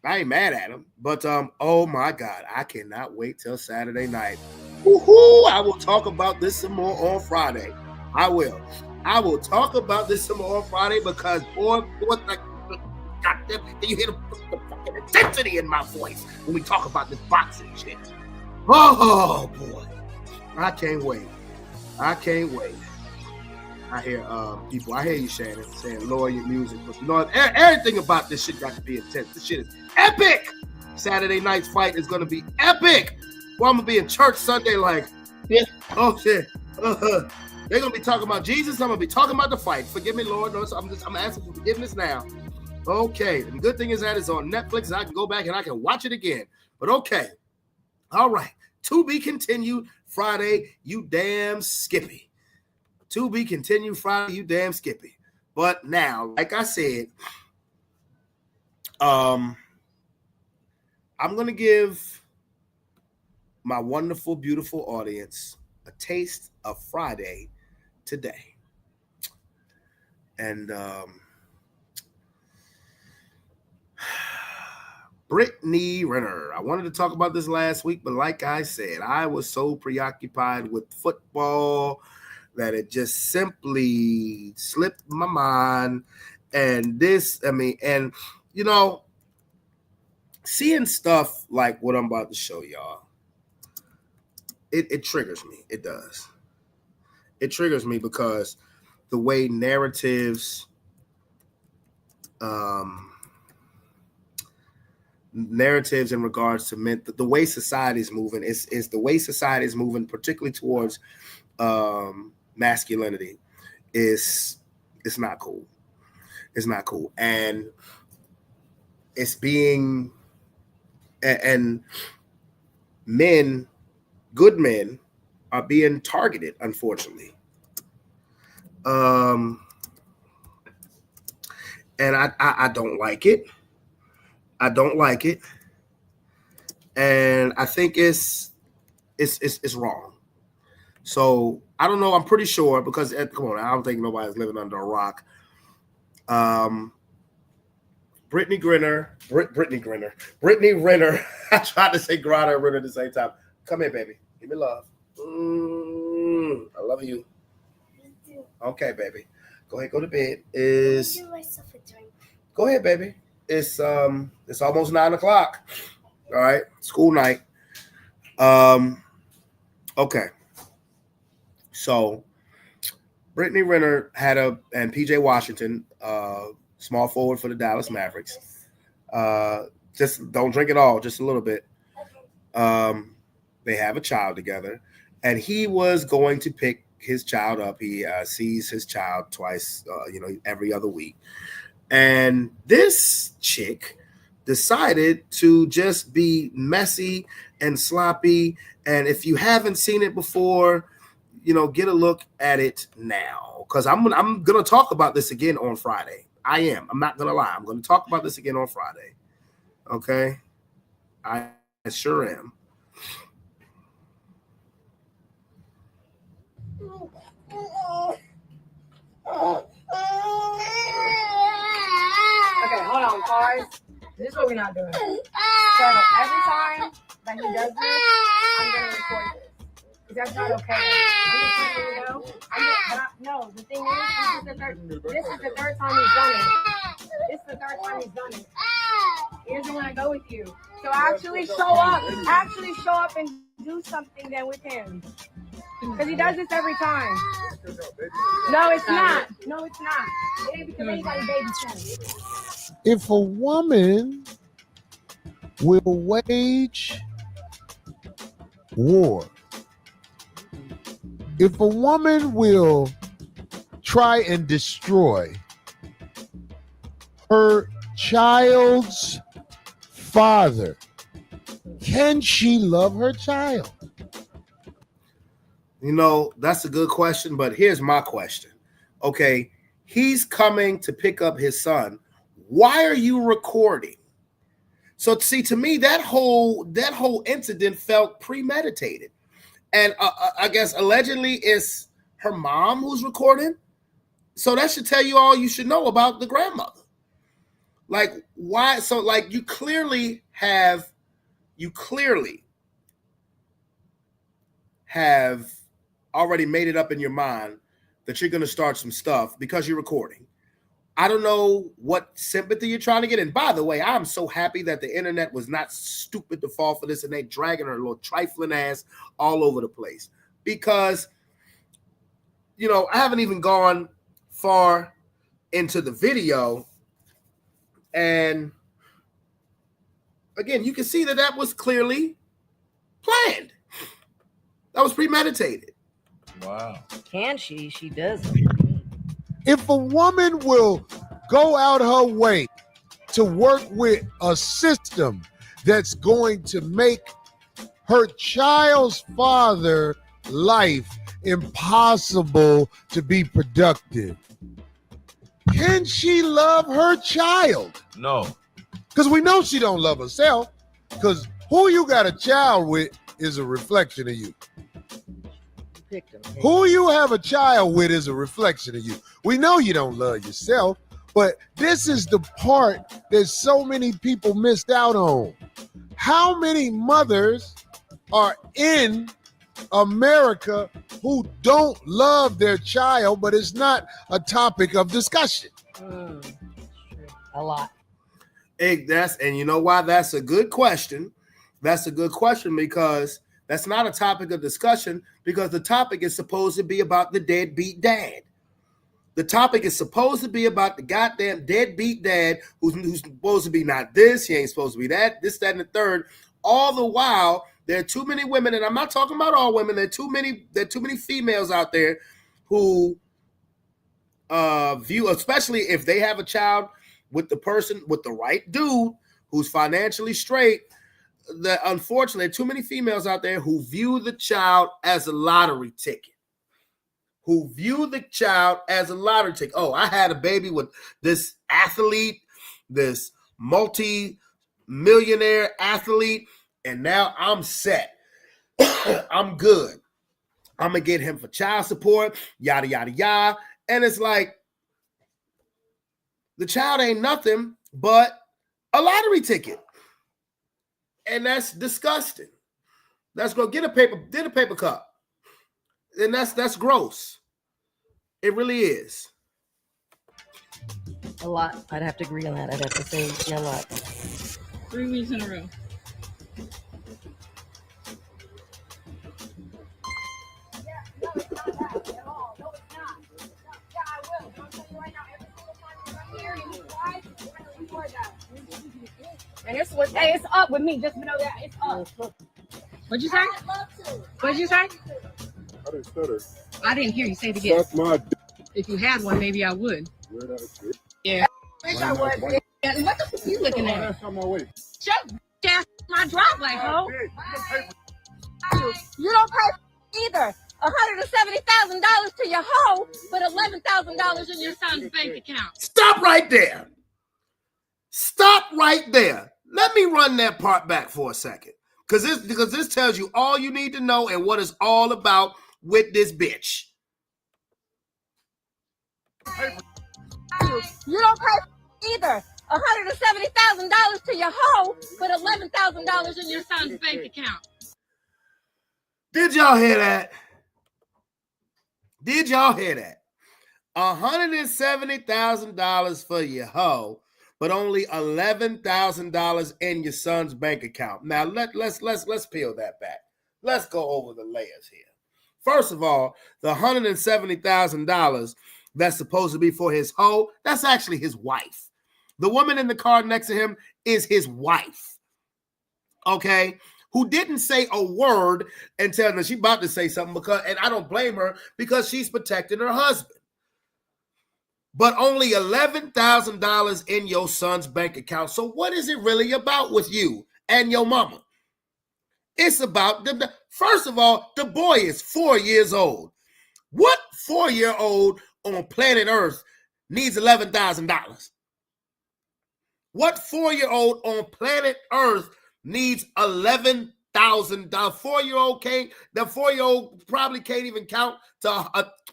I ain't mad at him. But, oh my God, I cannot wait till Saturday night. Woohoo! I will talk about this some more on Friday. I will talk about this some more on Friday because, boy, goddamn, you hear the fucking intensity in my voice when we talk about this boxing shit. Oh, boy. I can't wait. I hear people, I hear you, Shannon, saying lower your music. But everything about this shit got to be intense. This shit is epic. Saturday night's fight is going to be epic. Well, I'm going to be in church Sunday like, oh, shit. They're going to be talking about Jesus. I'm going to be talking about the fight. Forgive me, Lord. No, I'm asking for forgiveness now. Okay. And the good thing is that it's on Netflix and I can go back and I can watch it again. But okay. All right. To be continued Friday, you damn Skippy. To be continued Friday, you damn Skippy. But now, like I said, I'm going to give my wonderful, beautiful audience a taste of Friday today. And Brittany Renner. I wanted to talk about this last week, but like I said, I was so preoccupied with football that it just simply slipped my mind. And seeing stuff like what I'm about to show y'all, it triggers me. It does. It triggers me because the way narratives in regards to the way society is moving is the way society is moving, particularly towards masculinity. It's not cool. It's not cool. And it's being and men, good men, are being targeted, unfortunately. And I don't like it. I don't like it. And I think it's wrong. So I don't know. I'm pretty sure because come on, I don't think nobody's living under a rock. Brittany Renner. I tried to say Grana and Renner at the same time. Come here, baby. Give me love. I love you. Okay, baby. Go ahead, go to bed. Go ahead, baby. It's almost 9:00. All right, school night. Okay. So Brittany Renner and PJ Washington, small forward for the Dallas Mavericks. Just don't drink it all, just a little bit. They have a child together, and he was going to pick his child up. He sees his child twice, every other week. And this chick decided to just be messy and sloppy. And if you haven't seen it before, get a look at it now. Because I'm gonna talk about this again on Friday. I am. I'm not gonna lie. I'm gonna talk about this again on Friday. Okay? I sure am. Okay, hold on, guys. This is what we're not doing. So every time that he does this, I'm gonna record this. Because that's not okay. I'm just letting you know. No, the thing is, this is the third time he's done it. Here's the one I go with you. So actually show up and do something then with him. Because he does this every time. No, it's not. It ain't because anybody babysits. If a woman will wage war If a woman will try and destroy her child's father, can she love her child? You know, that's a good question, but here's my question. Okay, he's coming to pick up his son. Why are you recording? So see, to me, that whole incident felt premeditated. And I guess allegedly it's her mom who's recording. So that should tell you all you should know about the grandmother. Like, why? So like you clearly have already made it up in your mind that you're going to start some stuff because you're recording. I don't know what sympathy you're trying to get. And by the way, I'm so happy that the internet was not stupid to fall for this and they dragging her little trifling ass all over the place. Because, you know, I haven't even gone far into the video. And again, you can see that was clearly planned. That was premeditated. Wow. Can she? She doesn't. If a woman will go out her way to work with a system that's going to make her child's father life impossible to be productive, can she love her child? No. Because we know she don't love herself, because who you got a child with is a reflection of you. Who you have a child with is a reflection of you. We know you don't love yourself, but this is the part that so many people missed out on. How many mothers are in America who don't love their child, but it's not a topic of discussion? A lot. And you know why that's a good question? That's a good question because that's not a topic of discussion, because the topic is supposed to be about the deadbeat dad. The topic is supposed to be about the goddamn deadbeat dad who's supposed to be not this, he ain't supposed to be that, this, that, and the third. All the while, there are too many women, and I'm not talking about all women, there are too many females out there who view, especially if they have a child with the person, with the right dude who's financially straight, that unfortunately too many females out there who view the child as a lottery ticket. Oh, I had a baby with this athlete, this multi-millionaire athlete, and now I'm set. I'm good. I'm gonna get him for child support, yada yada yada. And it's like the child ain't nothing but a lottery ticket. And that's disgusting. Let's go get a paper cup. And that's gross. It really is. A lot. I'd have to agree on that. I'd have to say a lot. 3 weeks in a row. And it's up with me. Just know that it's up. What'd you say? What'd you say? I didn't stutter. I didn't hear you say it again. Suck my dick. If you had one, maybe I would. Where that shit? Yeah. Wish I would. Yeah, what the fuck you looking at? That's on my way. Shut ass my driveway, ho. You don't pay either. $170,000 to your hoe, but $11,000 in your son's bank account. Stop right there. Let me run that part back for a second. Because this tells you all you need to know and what it's all about with this bitch. You don't pay either. $170,000 to your hoe, but $11,000 in your son's bank account. Did y'all hear that? $170,000 for your hoe, but only $11,000 in your son's bank account. Now let's peel that back. Let's go over the layers here. First of all, the $170,000 that's supposed to be for his hoe, that's actually his wife. The woman in the car next to him is his wife. Okay? who didn't say a word until now. She about to say something and I don't blame her because she's protecting her husband. But only $11,000 in your son's bank account. So what is it really about with you and your mama? It's about first of all, the boy is 4 years old. What 4-year-old on planet Earth needs $11,000? What 4-year-old on planet Earth needs $11,000? 4-year-old can't. The 4-year-old probably can't even count to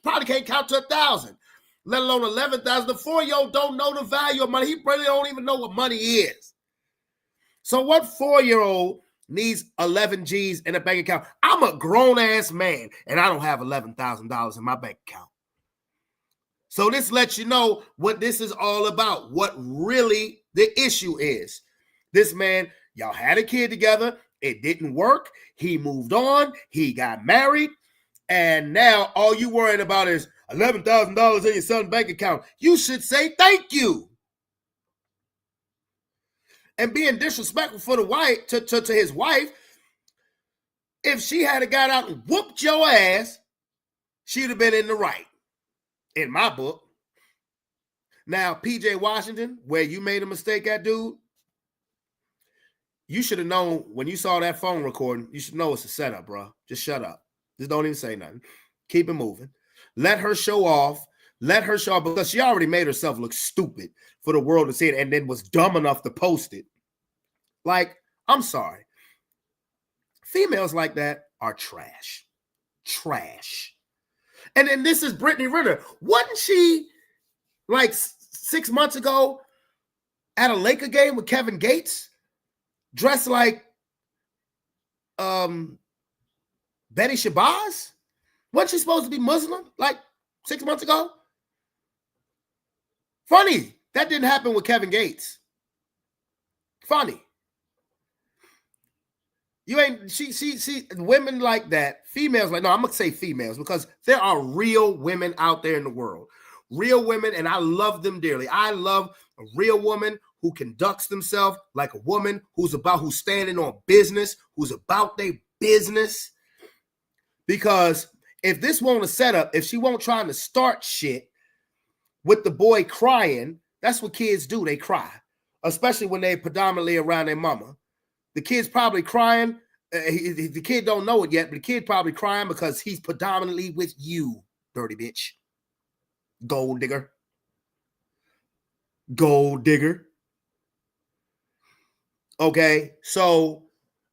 1,000, let alone 11,000. The 4-year-old don't know the value of money. He probably don't even know what money is. So what 4-year-old needs 11 G's in a bank account? I'm a grown-ass man, and I don't have $11,000 in my bank account. So this lets you know what this is all about, what really the issue is. This man, y'all had a kid together. It didn't work. He moved on. He got married. And now all you worrying about is $11,000 in your son's bank account. You should say thank you. And being disrespectful for the wife to his wife, if she had got out and whooped your ass, she'd have been in the right, in my book. Now, PJ Washington, where you made a mistake at, dude, you should have known when you saw that phone recording. You should know it's a setup, bro. Just shut up. Just don't even say nothing. Keep it moving. Let her show off. Let her show off because she already made herself look stupid for the world to see it and then was dumb enough to post it. Like, I'm sorry. Females like that are trash. Trash. And then this is Brittany Renner. Wasn't she like 6 months ago at a Laker game with Kevin Gates dressed like Betty Shabazz? Wasn't she supposed to be Muslim like 6 months ago? Funny. That didn't happen with Kevin Gates. Funny. You ain't she women like that, females like, no, I'm gonna say females because there are real women out there in the world. Real women, and I love them dearly. I love a real woman who conducts themselves like a woman who's standing on business, who's about their business. Because if this won't a setup, if she won't trying to start shit with the boy crying, that's what kids do. They cry, especially when they predominantly around their mama. The kid's probably crying. The kid don't know it yet, but the kid probably crying because he's predominantly with you, dirty bitch. Gold digger. Gold digger. Okay, so,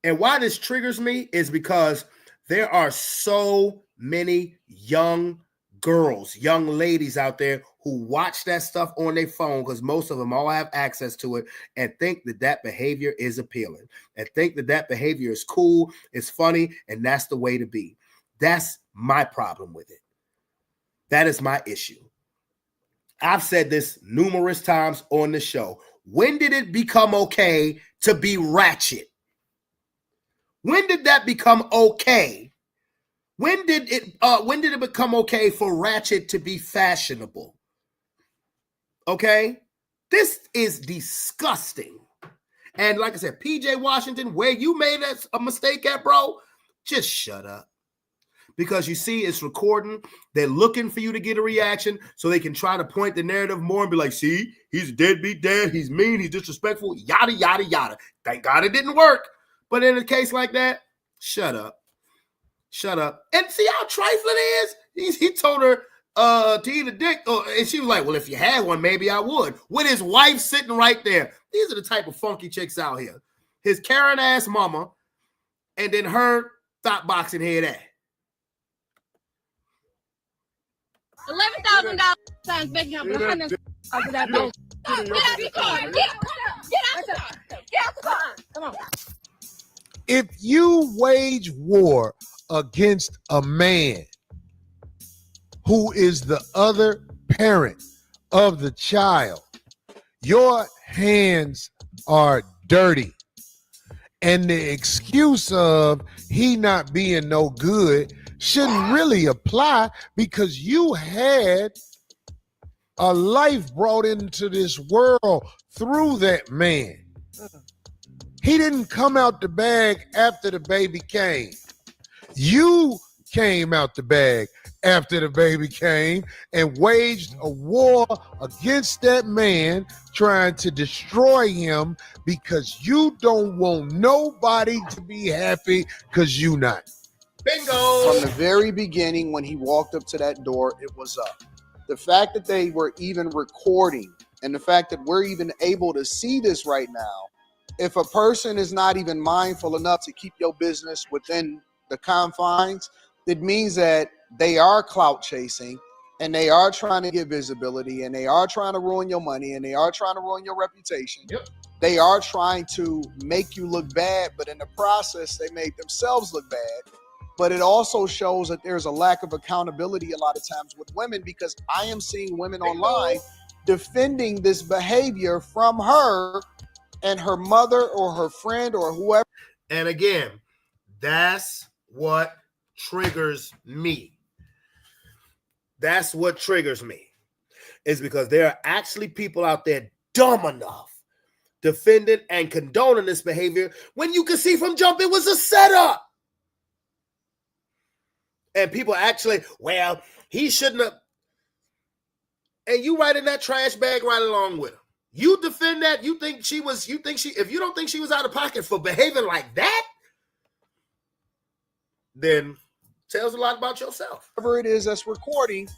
and why this triggers me is because there are so many young girls, young ladies out there who watch that stuff on their phone because most of them all have access to it and think that that behavior is appealing and think that that behavior is cool, it's funny, and that's the way to be. That's my problem with it. That is my issue. I've said this numerous times on the show. When did it become okay to be ratchet? When did that become okay? When did it become okay for ratchet to be fashionable? Okay? This is disgusting. And like I said, PJ Washington, where you made a mistake at, bro, just shut up. Because you see, it's recording. They're looking for you to get a reaction so they can try to point the narrative more and be like, see, he's a deadbeat dad. He's mean. He's disrespectful. Yada, yada, yada. Thank God it didn't work. But in a case like that, shut up. Shut up. And see how trifling it is? He told her to eat a dick. And she was like, well, if you had one, maybe I would. With his wife sitting right there. These are the type of funky chicks out here. His Karen-ass mama and then her thought boxing head ass. $11,000 son's bank account. Get out the car. Get out the car. Get out the car. Come on. If you wage war against a man who is the other parent of the child, your hands are dirty. And the excuse of he not being no good shouldn't really apply because you had a life brought into this world through that man. He didn't come out the bag after the baby came. You came out the bag after the baby came and waged a war against that man, trying to destroy him because you don't want nobody to be happy because you not. Bingo. From the very beginning, when he walked up to that door, it was up. The fact that they were even recording and the fact that we're even able to see this right now, if a person is not even mindful enough to keep your business within the confines, it means that they are clout chasing and they are trying to get visibility and they are trying to ruin your money and they are trying to ruin your reputation. Yep. They are trying to make you look bad, but in the process, they make themselves look bad. But it also shows that there's a lack of accountability a lot of times with women, because I am seeing women online defending this behavior from her and her mother or her friend or whoever. And again, that's what triggers me. That's what triggers me, is because there are actually people out there dumb enough defending and condoning this behavior when you can see from jump it was a setup. And people actually, well, he shouldn't have. And you right in that trash bag right along with him. You defend that. If you don't think she was out of pocket for behaving like that, then tells a lot about yourself. Whatever it is that's recording,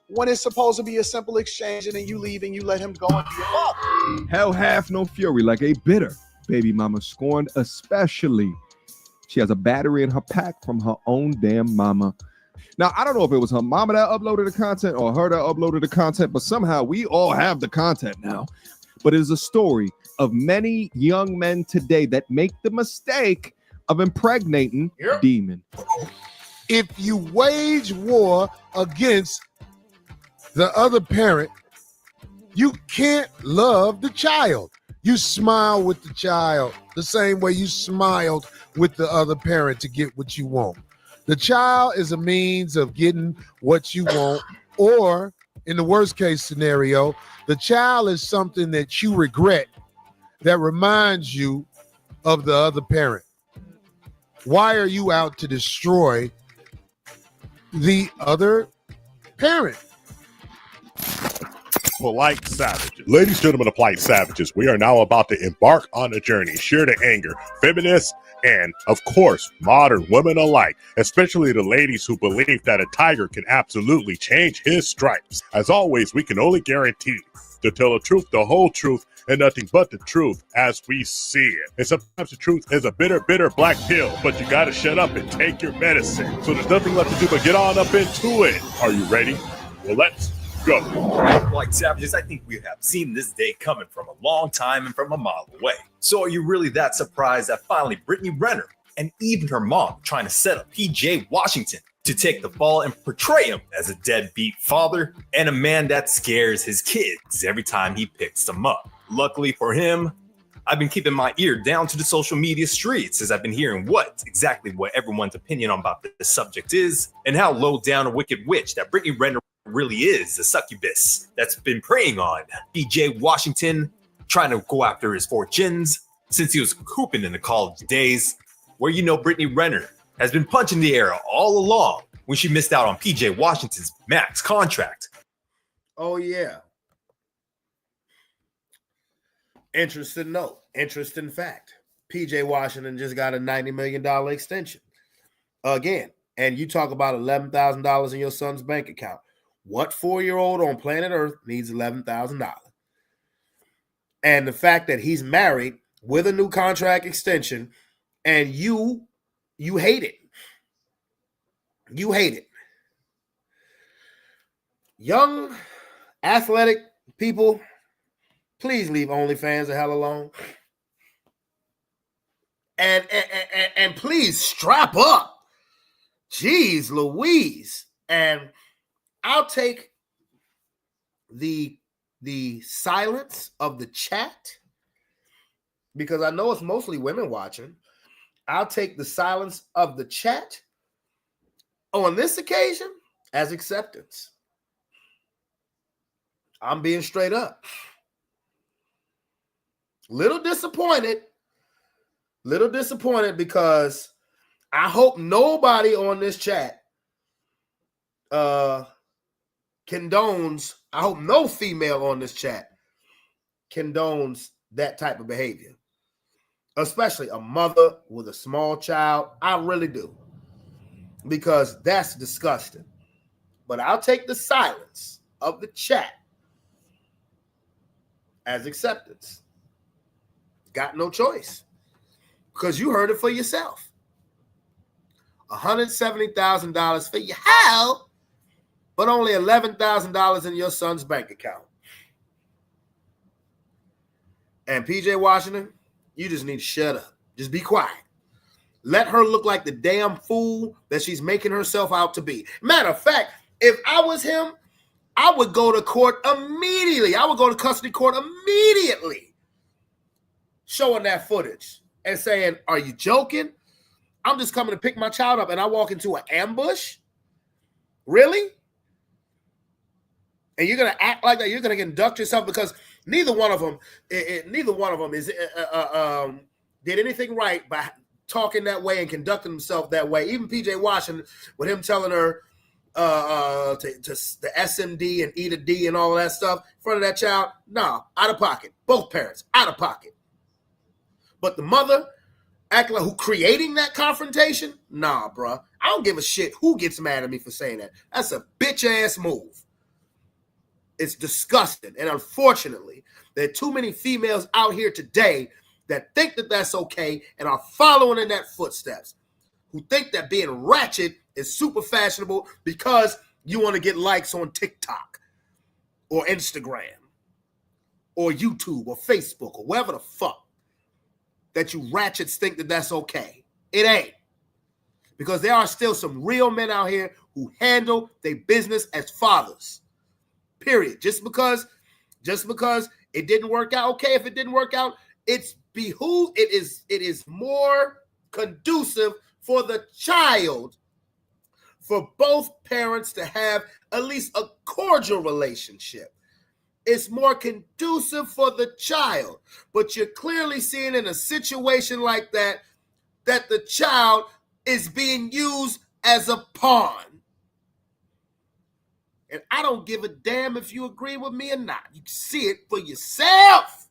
when it's supposed to be a simple exchange, and then you leave and you let him go and be your father. Hell hath no fury like a bitter baby mama scorned, especially. She has a battery in her pack from her own damn mama. Now, I don't know if it was her mama that uploaded the content or her that uploaded the content, but somehow we all have the content now. But it is a story of many young men today that make the mistake of impregnating demon. If you wage war against the other parent, you can't love the child. You smile with the child the same way you smiled with the other parent to get what you want. The child is a means of getting what you want, or in the worst case scenario, the child is something that you regret that reminds you of the other parent. Why are you out to destroy the other parent? Polite savages. Ladies and gentlemen of polite savages, we are now about to embark on a journey sure to anger feminists and, of course, modern women alike, especially the ladies who believe that a tiger can absolutely change his stripes. As always, we can only guarantee to tell the truth, the whole truth, and nothing but the truth as we see it. And sometimes the truth is a bitter, bitter black pill, but you gotta shut up and take your medicine. So there's nothing left to do but get on up into it. Are you ready? Well, let's go. Like savages, I think we have seen this day coming from a long time and from a mile away. So are you really that surprised that finally Brittany Renner and even her mom trying to set up PJ Washington to take the fall and portray him as a deadbeat father and a man that scares his kids every time he picks them up? Luckily for him, I've been keeping my ear down to the social media streets as I've been hearing what everyone's opinion about the subject is, and how low down a wicked witch that Brittany Renner really is, a succubus that's been preying on PJ Washington, trying to go after his fortunes since he was hooping in the college days, where Brittany Renner has been punching the air all along when she missed out on PJ Washington's max contract. Oh, yeah. Interesting note. Interesting fact. PJ Washington just got a $90 million extension. Again, and you talk about $11,000 in your son's bank account. What 4-year-old on planet Earth needs $11,000? And the fact that he's married with a new contract extension, and you hate it. You hate it. Young, athletic people, please leave OnlyFans the hell alone. And please strap up. Jeez Louise. And I'll take the silence of the chat, because I know it's mostly women watching. I'll take the silence of the chat on this occasion as acceptance. I'm being straight up. Little disappointed Little disappointed because I hope nobody on this chat condones. I hope no female on this chat condones that type of behavior, especially a mother with a small child. I really do, because that's disgusting. But I'll take the silence of the chat as acceptance. Got no choice, because you heard it for yourself. $170,000 for your house, but only $11,000 in your son's bank account. And PJ Washington, you just need to shut up. Just be quiet. Let her look like the damn fool that she's making herself out to be. Matter of fact, if I was him, I would go to court immediately. I would go to custody court immediately, showing that footage and saying, are you joking? I'm just coming to pick my child up and I walk into an ambush? Really? And you're going to act like that? You're going to conduct yourself, because neither one of them is did anything right by talking that way and conducting himself that way. Even PJ Washington, with him telling her to the SMD and eat a D and all of that stuff in front of that child, nah, out of pocket. Both parents, out of pocket. But the mother, acting like who creating that confrontation, nah, bruh. I don't give a shit who gets mad at me for saying that. That's a bitch-ass move. It's disgusting. And unfortunately, there are too many females out here today that think that that's okay and are following in that footsteps, who think that being ratchet is super fashionable because you want to get likes on TikTok or Instagram or YouTube or Facebook or wherever the fuck, that you ratchets think that that's okay. It ain't. Because there are still some real men out here who handle their business as fathers. Period. Just because it didn't work out, okay, if it didn't work out, it is more conducive for the child, for both parents to have at least a cordial relationship. It's more conducive for the child. But you're clearly seeing in a situation like that the child is being used as a pawn. And I don't give a damn if you agree with me or not. You can see it for yourself.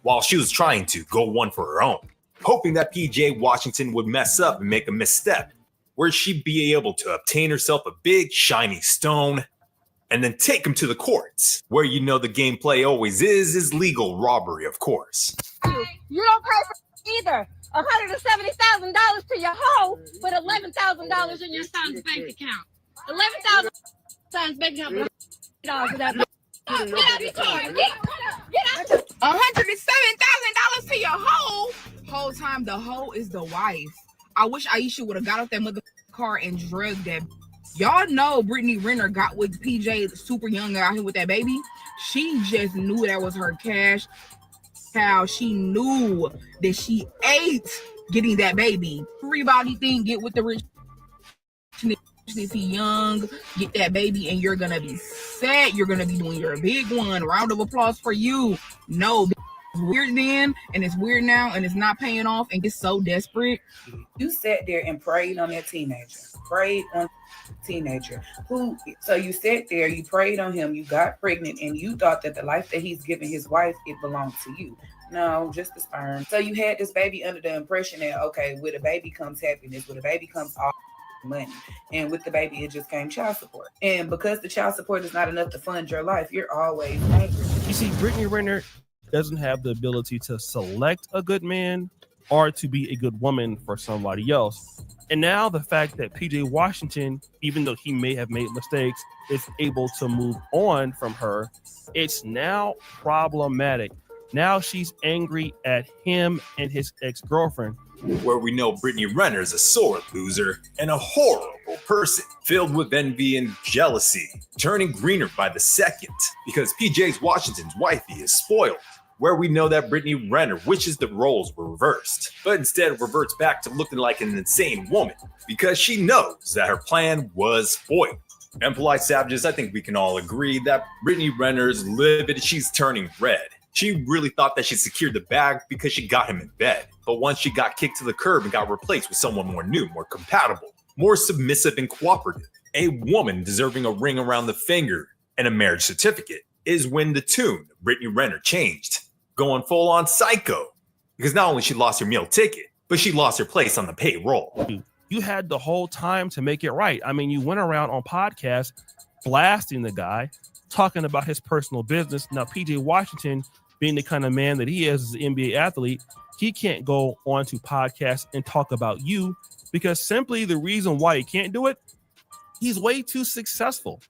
While she was trying to go one for her own, hoping that PJ Washington would mess up and make a misstep, where she'd be able to obtain herself a big shiny stone and then take him to the courts, where you know the gameplay always is legal robbery, of course. You don't pay for either. $170,000 to your hoe, but $11,000 in your son's bank account. $11,000 son's bank account. Get out of the car. Get out. $107,000 to your hoe. Whole time the hoe is the wife. I wish Aisha would have got off that mother car and drugged that. Y'all know Brittany Renner got with PJ super young out here with that baby. She just knew that was her cash cow. She knew that she ate getting that baby. Everybody think get with the rich. If he young, get that baby and you're gonna be set. You're gonna be doing your big one. Round of applause for you. No, it's weird then and it's weird now and it's not paying off and get so desperate. You sat there and prayed on that teenager. So you sat there, you prayed on him, you got pregnant, and you thought that the life that he's giving his wife, it belonged to you. No, just the sperm. So you had this baby under the impression that, okay, with a baby comes happiness, with a baby comes all money, and with the baby it just came child support. And because the child support is not enough to fund your life, you're always angry. You see, Brittany Renner doesn't have the ability to select a good man or to be a good woman for somebody else. And now the fact that PJ Washington, even though he may have made mistakes, is able to move on from her, it's now problematic. Now she's angry at him and his ex-girlfriend. Where we know Brittany Renner is a sore loser and a horrible person, filled with envy and jealousy, turning greener by the second because PJ Washington's wifey is spoiled. Where we know that Brittany Renner wishes the roles were reversed, but instead reverts back to looking like an insane woman because she knows that her plan was foiled. And polite savages, I think we can all agree that Brittany Renner's livid, she's turning red. She really thought that she secured the bag because she got him in bed. But once she got kicked to the curb and got replaced with someone more new, more compatible, more submissive and cooperative, a woman deserving a ring around the finger and a marriage certificate, is when the tune of Brittany Renner changed, going full on psycho. Because not only she lost her meal ticket, but she lost her place on the payroll. You had the whole time to make it right. I mean, you went around on podcasts blasting the guy, talking about his personal business. Now, PJ Washington, being the kind of man that he is as an NBA athlete, he can't go onto podcasts and talk about you because simply the reason why he can't do it, he's way too successful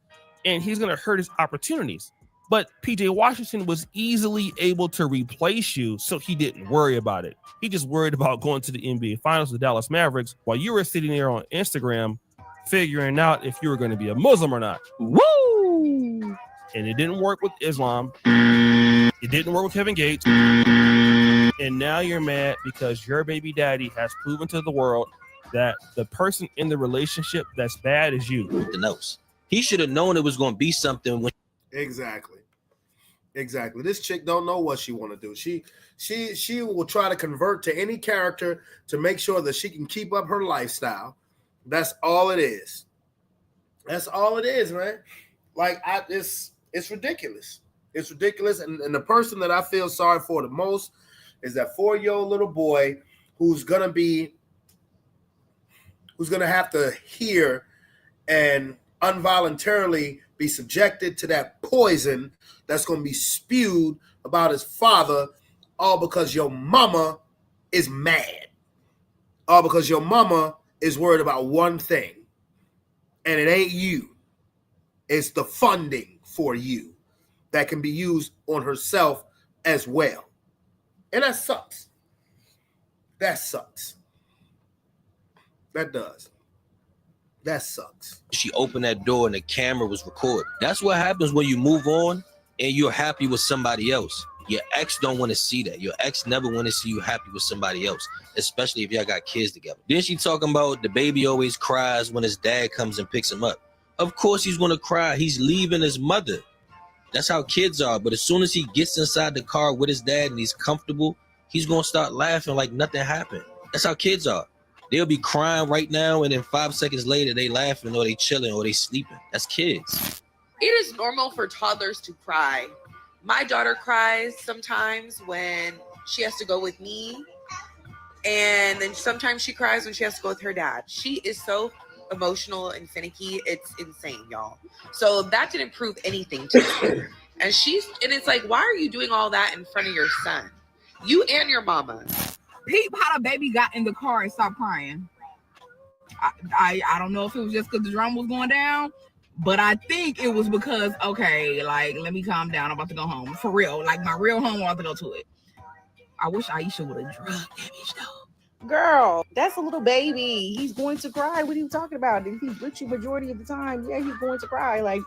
and he's going to hurt his opportunities. But PJ Washington was easily able to replace you, so he didn't worry about it. He just worried about going to the NBA Finals with the Dallas Mavericks while you were sitting there on Instagram figuring out if you were going to be a Muslim or not. Woo! And it didn't work with Islam. It didn't work with Kevin Gates. And now you're mad because your baby daddy has proven to the world that the person in the relationship that's bad is you. The nose. He should have known it was going to be something when. Exactly. This chick don't know what she want to do. She will try to convert to any character to make sure that she can keep up her lifestyle. That's all it is. That's all it is, man. Like it's ridiculous. It's ridiculous. And the person that I feel sorry for the most is that 4-year-old little boy who's gonna have to hear and involuntarily be subjected to that poison that's going to be spewed about his father, all because your mama is mad, all because your mama is worried about one thing, and it ain't you. It's the funding for you that can be used on herself as well. And that sucks. That sucks. That does. That sucks. She opened that door and the camera was recording. That's what happens when you move on and you're happy with somebody else. Your ex don't want to see that. Your ex never want to see you happy with somebody else, especially if y'all got kids together. Then she talking about the baby always cries when his dad comes and picks him up. Of course he's going to cry. He's leaving his mother. That's how kids are. But as soon as he gets inside the car with his dad and he's comfortable, he's going to start laughing like nothing happened. That's how kids are. They'll be crying right now, and then 5 seconds later, they laughing or they chilling or they sleeping. That's kids. It is normal for toddlers to cry. My daughter cries sometimes when she has to go with me, and then sometimes she cries when she has to go with her dad. She is so emotional and finicky. It's insane, y'all. So that didn't prove anything to me. And it's like, why are you doing all that in front of your son? You and your mama. Peep how the baby got in the car and stopped crying. I don't know if it was just because the drama was going down, but I think it was because, okay, like, let me calm down. I'm about to go home. For real. Like, my real home, I want to go to it. I wish Aisha would have drugged that bitch, though. Girl, that's a little baby. He's going to cry. What are you talking about? If he's with you majority of the time, yeah, he's going to cry. Like,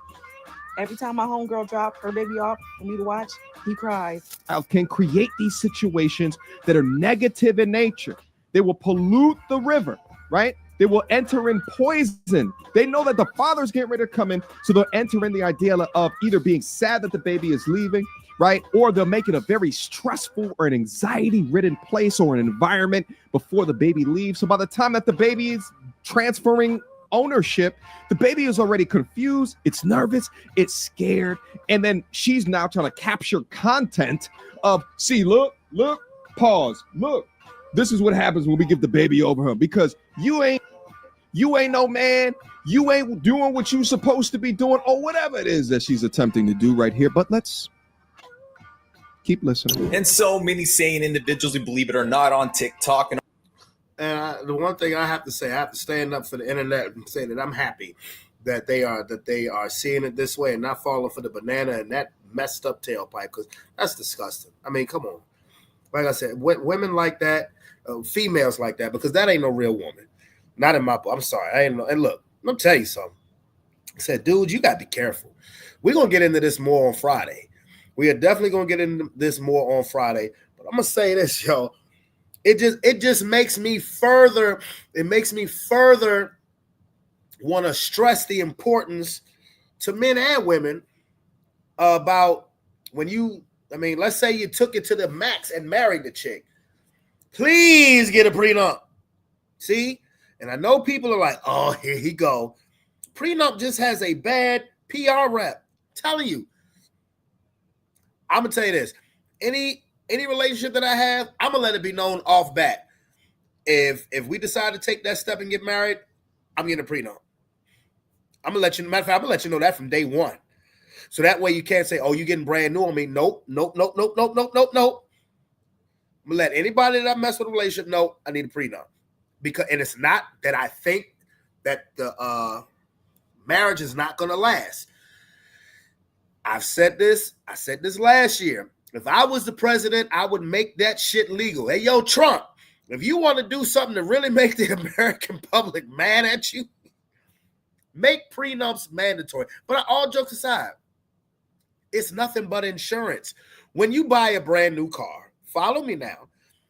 every time my homegirl dropped her baby off for me to watch, he cries. Can create these situations that are negative in nature. They will pollute the river, right? They will enter in poison. They know that the father's getting ready to come in, so they'll enter in the idea of either being sad that the baby is leaving, right? Or they'll make it a very stressful or an anxiety-ridden place or an environment before the baby leaves. So by the time that the baby is transferring ownership, the baby is already confused, it's nervous, it's scared, and then she's now trying to capture content of, see, look, pause, look, this is what happens when we give the baby over her, because you ain't no man, you ain't doing what you supposed to be doing, or whatever it is that she's attempting to do right here. But let's keep listening. And so many sane individuals who, believe it or not, on TikTok and the one thing I have to say, I have to stand up for the internet and say that I'm happy that they are seeing it this way and not falling for the banana and that messed up tailpipe, because that's disgusting. I mean, come on. Like I said, women like that, females like that, because that ain't no real woman. Not in my book. I'm sorry. I ain't know. And look, let me tell you something. I said, dude, you got to be careful. We're going to get into this more on Friday. We are definitely going to get into this more on Friday. But I'm going to say this, y'all. It just makes me further want to stress the importance to men and women about when let's say you took it to the max and married the chick. Please get a prenup. See? And I know people are like, oh, here he go. Prenup just has a bad PR rep. I'm telling you. I'm gonna tell you this. Any relationship that I have, I'm gonna let it be known off bat. If we decide to take that step and get married, I'm getting a prenup. I'm gonna let you. Matter of fact, I'm gonna let you know that from day one. So that way you can't say, "Oh, you're getting brand new on me." Nope. I'm gonna let anybody that I mess with a relationship know I need a prenup. And it's not that I think that the marriage is not gonna last. I've said this. I said this last year. If I was the president, I would make that shit legal. Hey, yo, Trump, if you want to do something to really make the American public mad at you, make prenups mandatory. But all jokes aside, it's nothing but insurance. When you buy a brand new car, follow me now.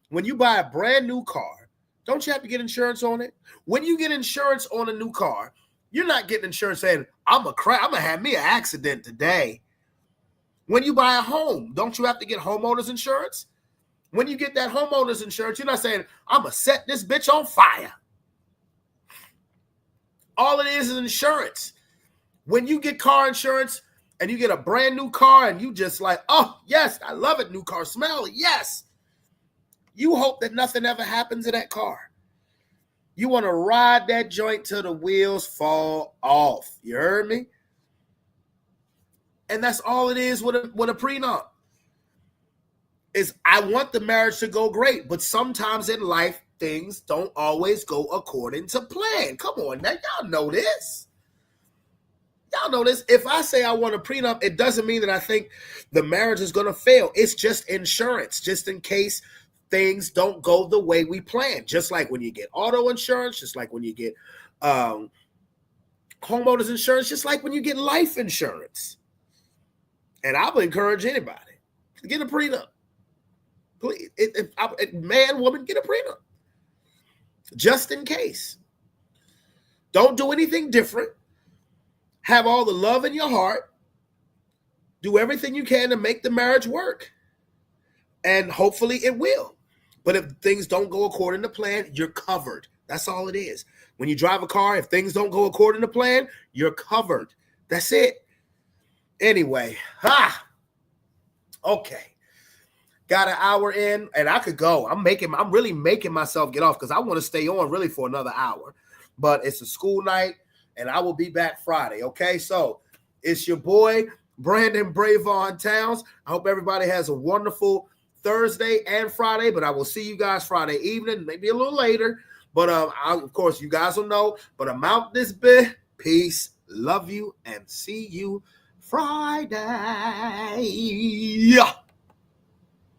When you buy a brand new car, don't you have to get insurance on it? When you get insurance on a new car, you're not getting insurance saying, I'm gonna have me an accident today. When you buy a home, don't you have to get homeowners insurance? When you get that homeowners insurance, you're not saying, I'm gonna set this bitch on fire. All it is insurance. When you get car insurance and you get a brand new car and you just like, oh, yes, I love it, new car smell, yes. You hope that nothing ever happens to that car. You want to ride that joint till the wheels fall off. You heard me? And that's all it is with a prenup. Is I want the marriage to go great, but sometimes in life, things don't always go according to plan. Come on, now y'all know this. Y'all know this. If I say I want a prenup, it doesn't mean that I think the marriage is going to fail. It's just insurance, just in case things don't go the way we plan. Just like when you get auto insurance, just like when you get homeowners insurance, just like when you get life insurance. And I would encourage anybody to get a prenup. Please, man, woman, get a prenup. Just in case. Don't do anything different. Have all the love in your heart. Do everything you can to make the marriage work. And hopefully it will. But if things don't go according to plan, you're covered. That's all it is. When you drive a car, if things don't go according to plan, you're covered. That's it. Anyway, okay. Got an hour in, and I could go. I'm really making myself get off because I want to stay on really for another hour. But it's a school night, and I will be back Friday. Okay, so it's your boy Brandon Bravon Towns. I hope everybody has a wonderful Thursday and Friday, but I will see you guys Friday evening, maybe a little later. But of course, you guys will know. But I'm out this bit. Peace, love you, and see you Friday. Yeah.